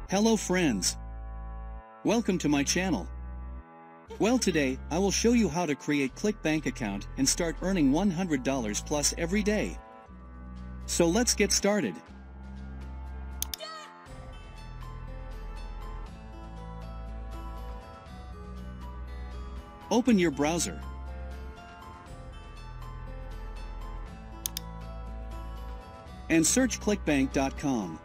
Hello friends! Welcome to my channel. Well, today, I will show you how to create Clickbank account and start earning $100 plus every day. So let's get started. Open your browser. And search clickbank.com.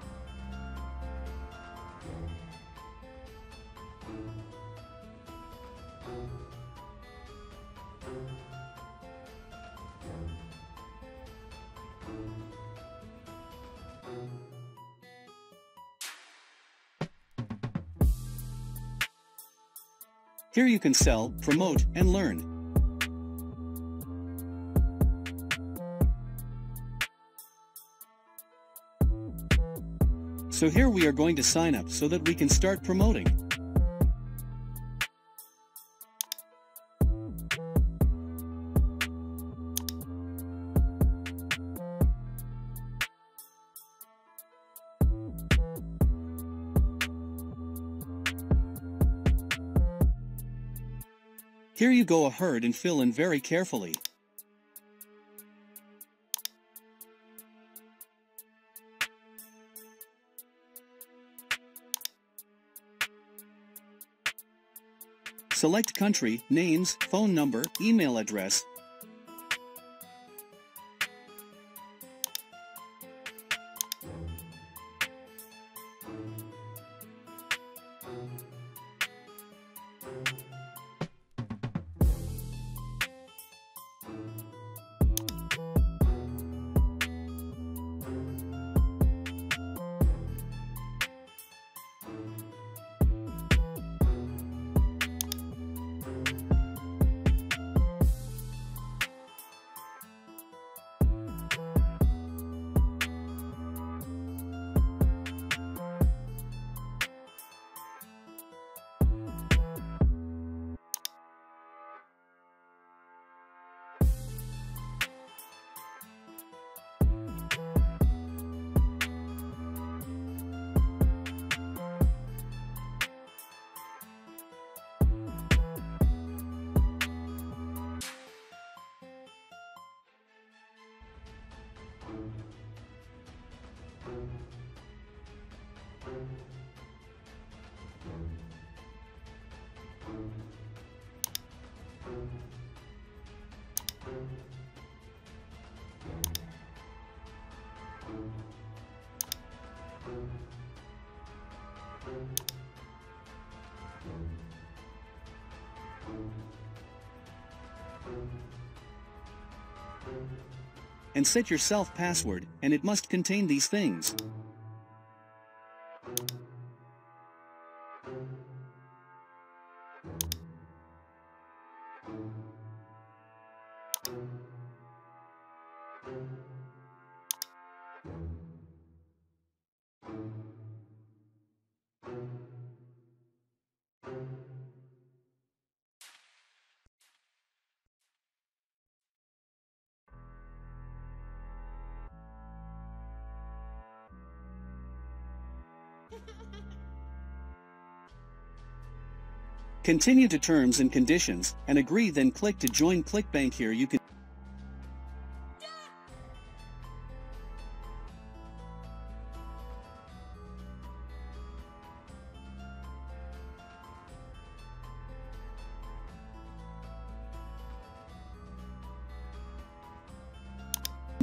Here you can sell, promote, and learn. So here we are going to sign up so that we can start promoting. Here you go ahead and fill in very carefully. Select country, names, phone number, email address. And set your self-password, and it must contain these things. Continue to terms and conditions, and agree, then click to join Clickbank. Here you can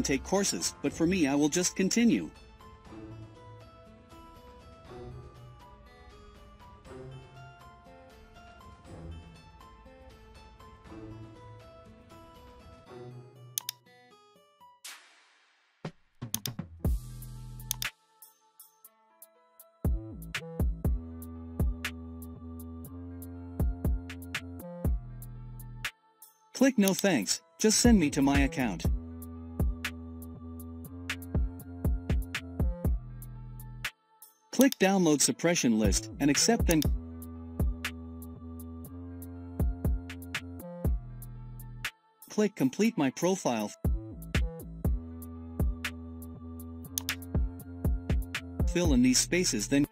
take courses, but for me I will just continue. Click no thanks, just send me to my account. Click download suppression list and accept, then click Complete My Profile. Fill in these spaces, then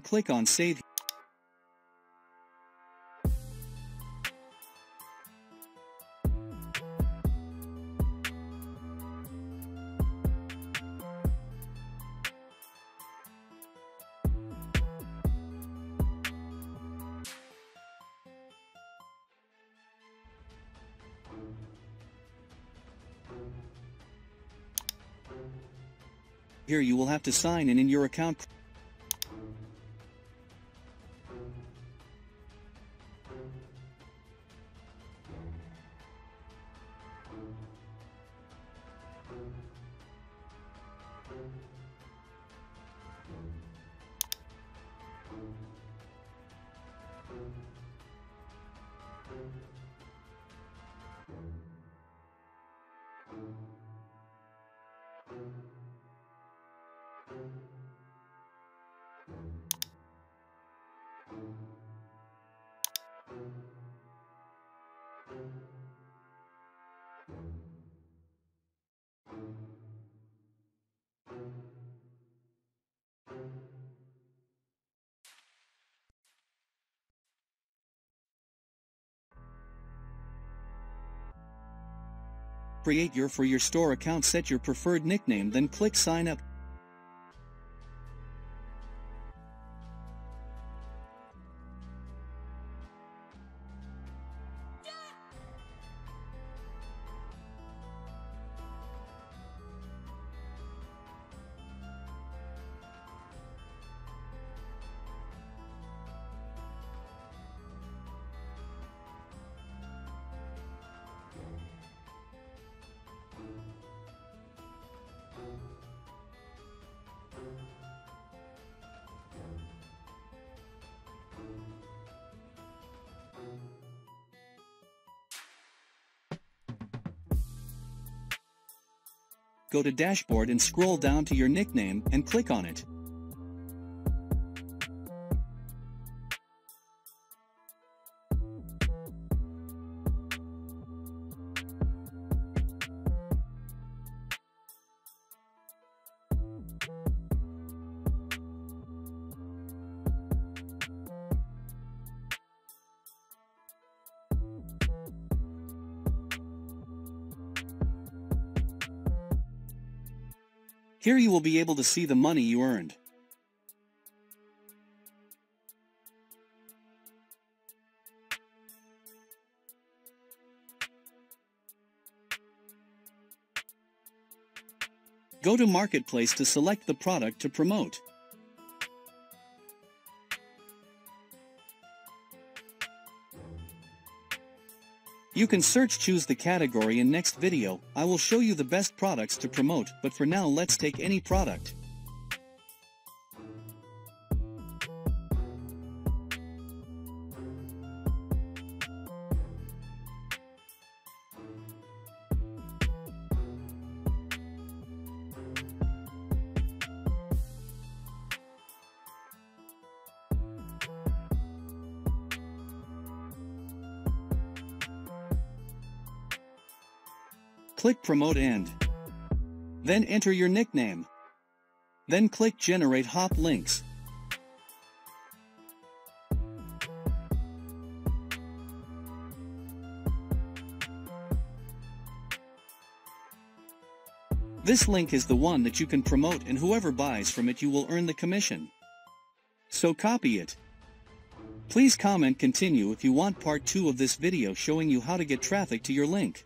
click on Save. Here you will have to sign in your account. Create your store account, set your preferred nickname, then click Sign Up. Go to Dashboard and scroll down to your nickname and click on it. Here you will be able to see the money you earned. Go to Marketplace to select the product to promote. You can choose the category. In next video, I will show you the best products to promote, but for now let's take any product. Click Promote and then enter your nickname. Then click Generate Hop Links. This link is the one that you can promote, and whoever buys from it, you will earn the commission. So copy it. Please comment continue if you want part 2 of this video showing you how to get traffic to your link.